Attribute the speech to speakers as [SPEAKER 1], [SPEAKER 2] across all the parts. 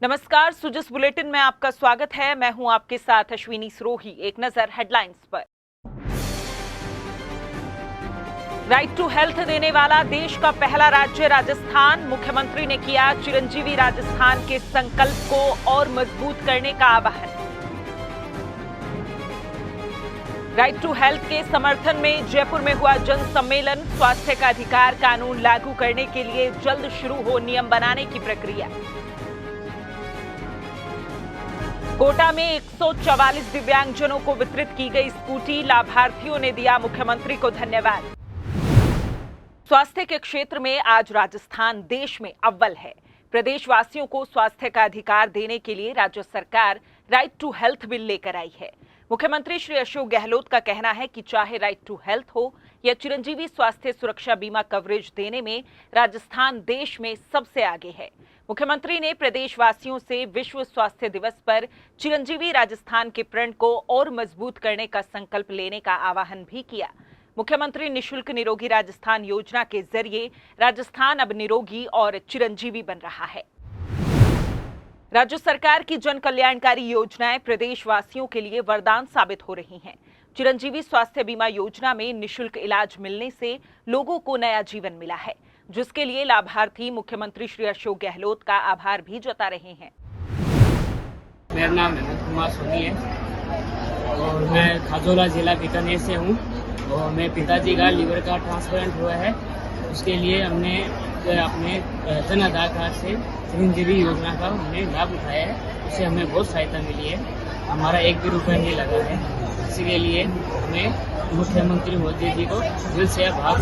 [SPEAKER 1] नमस्कार, सुजस बुलेटिन में आपका स्वागत है। मैं हूं आपके साथ अश्विनी सरोही। एक नजर हेडलाइंस पर। राइट टू हेल्थ देने वाला देश का पहला राज्य राजस्थान। मुख्यमंत्री ने किया चिरंजीवी राजस्थान के संकल्प को और मजबूत करने का आह्वान। राइट टू हेल्थ के समर्थन में जयपुर में हुआ जन सम्मेलन। स्वास्थ्य का अधिकार कानून लागू करने के लिए जल्द शुरू हो नियम बनाने की प्रक्रिया। कोटा में 144 दिव्यांगजनों को वितरित की गई स्कूटी। लाभार्थियों ने दिया मुख्यमंत्री को धन्यवाद। स्वास्थ्य के क्षेत्र में आज राजस्थान देश में अव्वल है। प्रदेशवासियों को स्वास्थ्य का अधिकार देने के लिए राज्य सरकार राइट टू हेल्थ बिल लेकर आई है। मुख्यमंत्री श्री अशोक गहलोत का कहना है कि चाहे राइट टू हेल्थ हो या चिरंजीवी स्वास्थ्य सुरक्षा बीमा कवरेज देने में राजस्थान देश में सबसे आगे है। मुख्यमंत्री ने प्रदेशवासियों से विश्व स्वास्थ्य दिवस पर चिरंजीवी राजस्थान के प्रण को और मजबूत करने का संकल्प लेने का आह्वान भी किया। मुख्यमंत्री निशुल्क निरोगी राजस्थान योजना के जरिए राजस्थान अब निरोगी और चिरंजीवी बन रहा है। राज्य सरकार की जन कल्याणकारी योजनाएं प्रदेशवासियों के लिए वरदान साबित हो रही हैं। चिरंजीवी स्वास्थ्य बीमा योजना में निशुल्क इलाज मिलने से लोगों को नया जीवन मिला है, जिसके लिए लाभार्थी मुख्यमंत्री श्री अशोक गहलोत का आभार भी जता रहे हैं।
[SPEAKER 2] मेरा नाम हेमंत कुमार सोनी है और मैं खाजोला जिला बीकानेर से हूँ। और मेरे पिताजी का लीवर का ट्रांसप्लांट हुआ है, उसके लिए हमने अपने जन आधार कार्ड से चिरंजीवी योजना का हमने लाभ उठाया है। उससे हमें बहुत सहायता मिली है, हमारा एक भी रुपया नहीं लगा है। इसी के लिए हमें मुख्यमंत्री मोदी जी को दिल से आभार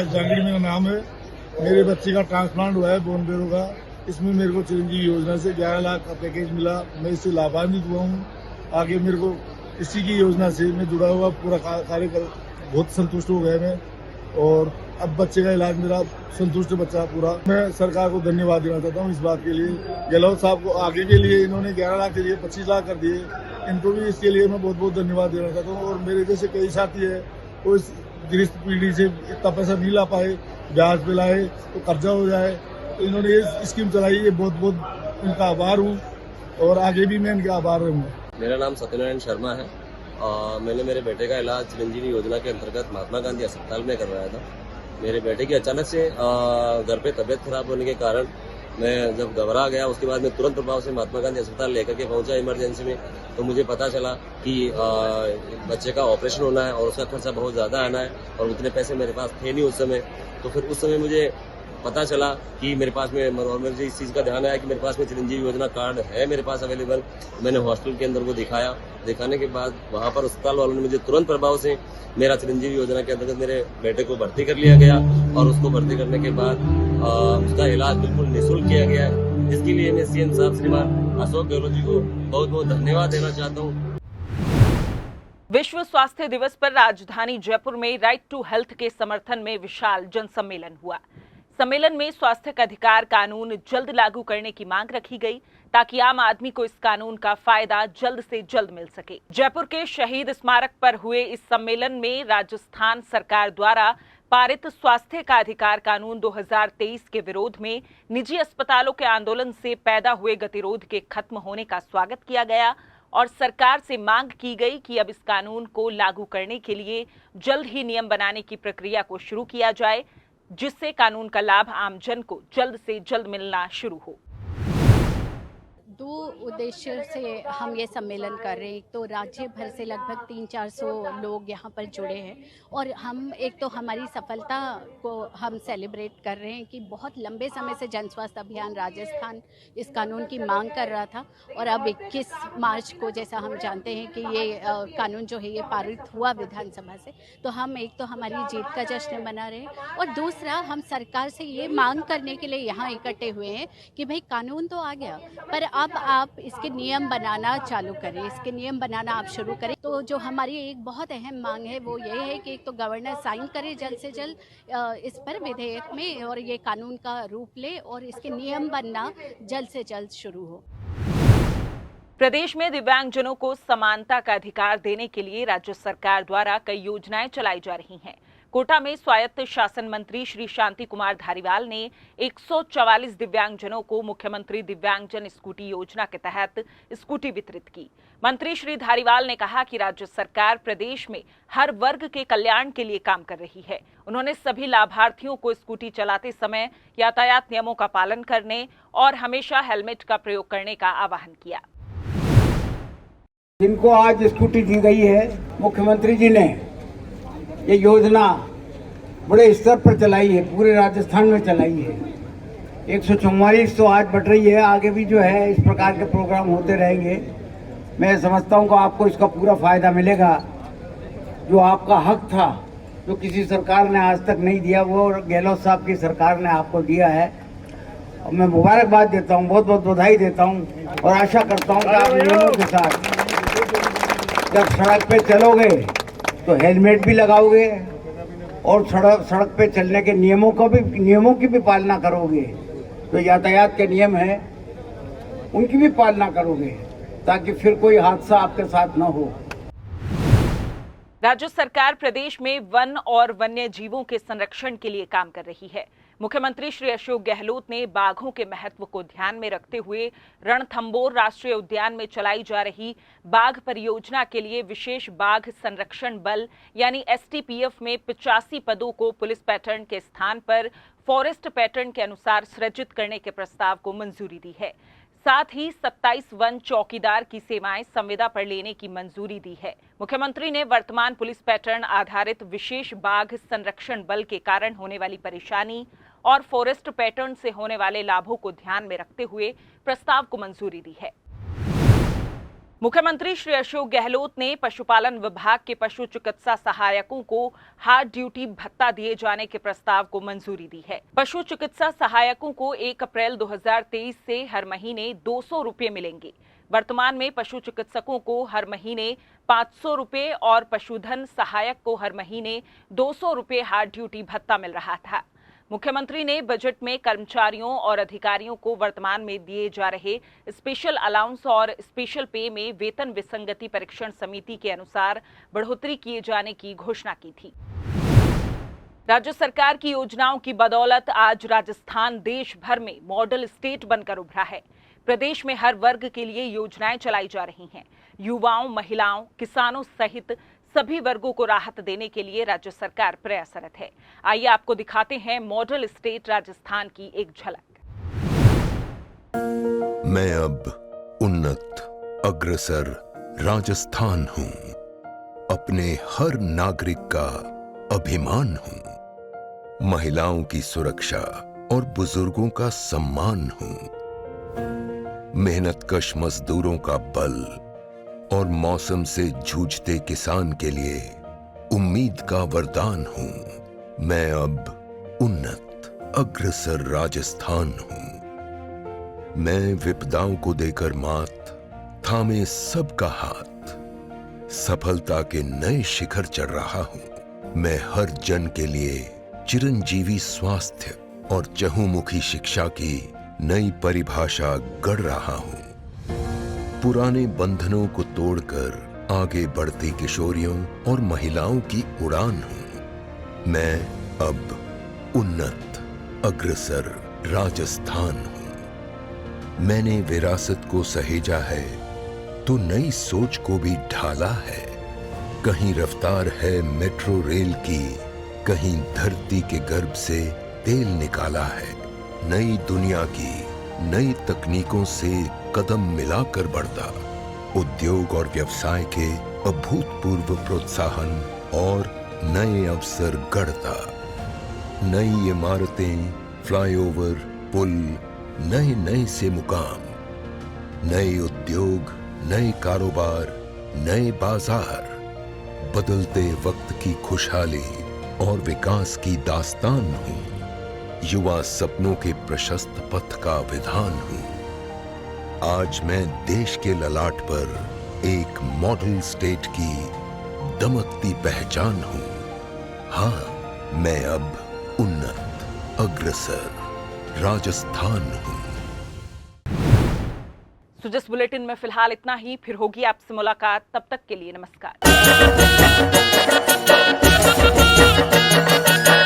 [SPEAKER 3] जांगीर मेरा नाम है। मेरे बच्चे का ट्रांसप्लांट हुआ है बोन मेरो का। इसमें मेरे को चिरंजीवी योजना से 11 लाख का पैकेज मिला। मैं इससे लाभान्वित हुआ हूँ। आगे मेरे को इसी की योजना से मैं जुड़ा हुआ पूरा कार्य कर बहुत संतुष्ट हो गया मैं। और अब बच्चे का इलाज मेरा संतुष्ट बच्चा पूरा। मैं सरकार को धन्यवाद देना चाहता हूँ इस बात के लिए। गहलोत साहब को आगे के लिए इन्होंने 11 लाख के लिए 25 लाख कर दिए, इनको भी इसके लिए मैं बहुत बहुत धन्यवाद देना चाहता हूँ। और मेरे जैसे कई साथी है वो इस गृहस्थ पीढ़ी से इतना पैसा नहीं ला पाए, ब्याज पे लाए तो कर्जा हो जाए, तो इन्होंने ये स्कीम चलाई, ये बहुत बहुत इनका आभार हूँ और आगे भी मैं इनका आभार रहूँगा।
[SPEAKER 4] मेरा नाम सत्यनारायण शर्मा है। मैंने मेरे बेटे का इलाज चिरंजीवी योजना के अंतर्गत महात्मा गांधी अस्पताल में करवाया था। मेरे बेटे की अचानक से घर पे तबीयत खराब होने के कारण मैं जब घबरा गया, उसके बाद मैं तुरंत प्रभाव से महात्मा गांधी अस्पताल लेकर के पहुंचा इमरजेंसी में। तो मुझे पता चला कि बच्चे का ऑपरेशन होना है और उसका खर्चा बहुत ज़्यादा आना है और उतने पैसे मेरे पास थे नहीं उस समय। तो फिर उस समय मुझे पता चला कि मेरे पास में, और मुझे इस चीज़ का ध्यान आया कि मेरे पास में चिरंजीवी योजना कार्ड है मेरे पास अवेलेबल। मैंने हॉस्पिटल के अंदर वो दिखाया। दिखाने के बाद वहाँ पर अस्पताल वालों ने मुझे तुरंत प्रभाव से मेरा चिरंजीवी योजना के अंतर्गत मेरे बेटे को भर्ती कर लिया गया और उसको भर्ती करने के बाद उसका इलाज बिल्कुल निःशुल्क किया गया है। इसके लिए मैं सीएम साहब श्रीमान अशोक गहलोत जी को बहुत बहुत धन्यवाद देना चाहता हूँ।
[SPEAKER 1] विश्व स्वास्थ्य दिवस पर राजधानी जयपुर में राइट टू हेल्थ के समर्थन में विशाल जन सम्मेलन हुआ। सम्मेलन में स्वास्थ्य का अधिकार कानून जल्द लागू करने की मांग रखी गई ताकि आम आदमी को इस कानून का फायदा जल्द से जल्द मिल सके। जयपुर के शहीद स्मारक पर हुए इस सम्मेलन में राजस्थान सरकार द्वारा पारित स्वास्थ्य का अधिकार कानून 2023 के विरोध में निजी अस्पतालों के आंदोलन से पैदा हुए गतिरोध के खत्म होने का स्वागत किया गया और सरकार से मांग की गई कि अब इस कानून को लागू करने के लिए जल्द ही नियम बनाने की प्रक्रिया को शुरू किया जाए, जिससे कानून का लाभ आमजन को जल्द से जल्द मिलना शुरू हो।
[SPEAKER 5] दो उद्देश्य से हम ये सम्मेलन कर रहे हैं। एक तो राज्य भर से लगभग 300-400 लोग यहाँ पर जुड़े हैं और हम एक तो हमारी सफलता को हम सेलिब्रेट कर रहे हैं कि बहुत लंबे समय से जन स्वास्थ्य अभियान राजस्थान इस कानून की मांग कर रहा था और अब 21 मार्च को जैसा हम जानते हैं कि ये कानून जो है ये पारित हुआ विधानसभा से, तो हम एक तो हमारी जीत का जश्न मना रहे हैं और दूसरा हम सरकार से ये मांग करने के लिए यहाँ इकट्ठे हुए हैं कि भाई कानून तो आ गया पर अब आप इसके नियम बनाना चालू करें, इसके नियम बनाना आप शुरू करें। तो जो हमारी एक बहुत अहम मांग है वो ये है कि एक तो गवर्नर साइन करे जल्द से जल्द इस पर विधेयक में और ये कानून का रूप ले और इसके नियम बनना जल्द से जल्द शुरू हो।
[SPEAKER 1] प्रदेश में दिव्यांगजनों को समानता का अधिकार देने के लिए राज्य सरकार द्वारा कई योजनाएं चलाई जा रही हैं। कोटा में स्वायत्त शासन मंत्री श्री शांति कुमार धारीवाल ने 144 दिव्यांगजनों को मुख्यमंत्री दिव्यांगजन स्कूटी योजना के तहत स्कूटी वितरित की। मंत्री श्री धारीवाल ने कहा कि राज्य सरकार प्रदेश में हर वर्ग के कल्याण के लिए काम कर रही है। उन्होंने सभी लाभार्थियों को स्कूटी चलाते समय यातायात नियमों का पालन करने और हमेशा हेलमेट का प्रयोग करने का आह्वान किया।
[SPEAKER 6] जिनको आज स्कूटी दी गई है, मुख्यमंत्री जी ने ये योजना बड़े स्तर पर चलाई है, पूरे राजस्थान में चलाई है। 144 तो आज बढ़ रही है, आगे भी जो है इस प्रकार के प्रोग्राम होते रहेंगे। मैं समझता हूँ कि आपको इसका पूरा फायदा मिलेगा। जो आपका हक था, जो किसी सरकार ने आज तक नहीं दिया, वो गहलोत साहब की सरकार ने आपको दिया है। और मैं मुबारकबाद देता हूँ, बहुत बहुत बधाई देता हूँ और आशा करता हूँ कि आप नियमों के साथ जब सड़क पे चलोगे तो हेलमेट भी लगाओगे और सड़क पे चलने के नियमों की भी पालना करोगे। जो यातायात के नियम है उनकी भी पालना करोगे, ताकि फिर कोई हादसा आपके साथ न हो।
[SPEAKER 1] राज्य सरकार प्रदेश में वन और वन्य जीवों के संरक्षण के लिए काम कर रही है। मुख्यमंत्री श्री अशोक गहलोत ने बाघों के महत्व को ध्यान में रखते हुए रणथंभौर राष्ट्रीय उद्यान में चलाई जा रही बाघ परियोजना के लिए विशेष बाघ संरक्षण बल यानी एसटीपीएफ में 85 पदों को पुलिस पैटर्न के स्थान पर फॉरेस्ट पैटर्न के अनुसार सृजित करने के प्रस्ताव को मंजूरी दी है। साथ ही 27 वन चौकीदार की सेवाएं संविदा पर लेने की मंजूरी दी है। मुख्यमंत्री ने वर्तमान पुलिस पैटर्न आधारित विशेष बाघ संरक्षण बल के कारण होने वाली परेशानी और फॉरेस्ट पैटर्न से होने वाले लाभों को ध्यान में रखते हुए प्रस्ताव को मंजूरी दी है। मुख्यमंत्री श्री अशोक गहलोत ने पशुपालन विभाग के पशु चिकित्सा सहायकों को हार्ड ड्यूटी भत्ता दिए जाने के प्रस्ताव को मंजूरी दी है। पशु चिकित्सा सहायकों को 1 अप्रैल 2023 से हर महीने 200 रुपये मिलेंगे। वर्तमान में पशु चिकित्सकों को हर महीने 500 रुपये और पशुधन सहायक को हर महीने 200 रुपये हार्ड ड्यूटी भत्ता मिल रहा था। मुख्यमंत्री ने बजट में कर्मचारियों और अधिकारियों को वर्तमान में दिए जा रहे स्पेशल अलाउंस और स्पेशल पे में वेतन विसंगति परीक्षण समिति के अनुसार बढ़ोतरी किए जाने की घोषणा की थी। राज्य सरकार की योजनाओं की बदौलत आज राजस्थान देश भर में मॉडल स्टेट बनकर उभरा है। प्रदेश में हर वर्ग के लिए योजनाएं चलाई जा रही हैं। युवाओं, महिलाओं, किसानों सहित सभी वर्गों को राहत देने के लिए राज्य सरकार प्रयासरत है। आइए आपको दिखाते हैं मॉडल स्टेट राजस्थान की एक झलक।
[SPEAKER 7] मैं अब उन्नत अग्रसर राजस्थान हूं, अपने हर नागरिक का अभिमान हूं, महिलाओं की सुरक्षा और बुजुर्गों का सम्मान हूं, मेहनतकश मजदूरों का बल और मौसम से जूझते किसान के लिए उम्मीद का वरदान हूं। मैं अब उन्नत अग्रसर राजस्थान हूं। मैं विपदाओं को देकर मात, थामे सबका हाथ, सफलता के नए शिखर चढ़ रहा हूं। मैं हर जन के लिए चिरंजीवी स्वास्थ्य और चहुमुखी शिक्षा की नई परिभाषा गढ़ रहा हूं। पुराने बंधनों को तोड़कर आगे बढ़ती किशोरियों और महिलाओं की उड़ान हूं। मैं अब उन्नत अग्रसर राजस्थान हूं। मैंने विरासत को सहेजा है तो नई सोच को भी ढाला है। कहीं रफ्तार है मेट्रो रेल की, कहीं धरती के गर्भ से तेल निकाला है। नई दुनिया की नई तकनीकों से कदम मिलाकर बढ़ता, उद्योग और व्यवसाय के अभूतपूर्व प्रोत्साहन और नए अवसर गढ़ता। नई इमारतें, फ्लाईओवर, पुल, नए नए से मुकाम, नए उद्योग, नए कारोबार, नए बाजार, बदलते वक्त की खुशहाली और विकास की दास्तान हूं। युवा सपनों के प्रशस्त पथ का विधान हूं। आज मैं देश के ललाट पर एक मॉडल स्टेट की दमकती पहचान हूं। हाँ, मैं अब उन्नत अग्रसर राजस्थान हूं।
[SPEAKER 1] सुजस बुलेटिन में फिलहाल इतना ही। फिर होगी आपसे मुलाकात, तब तक के लिए नमस्कार।
[SPEAKER 8] है।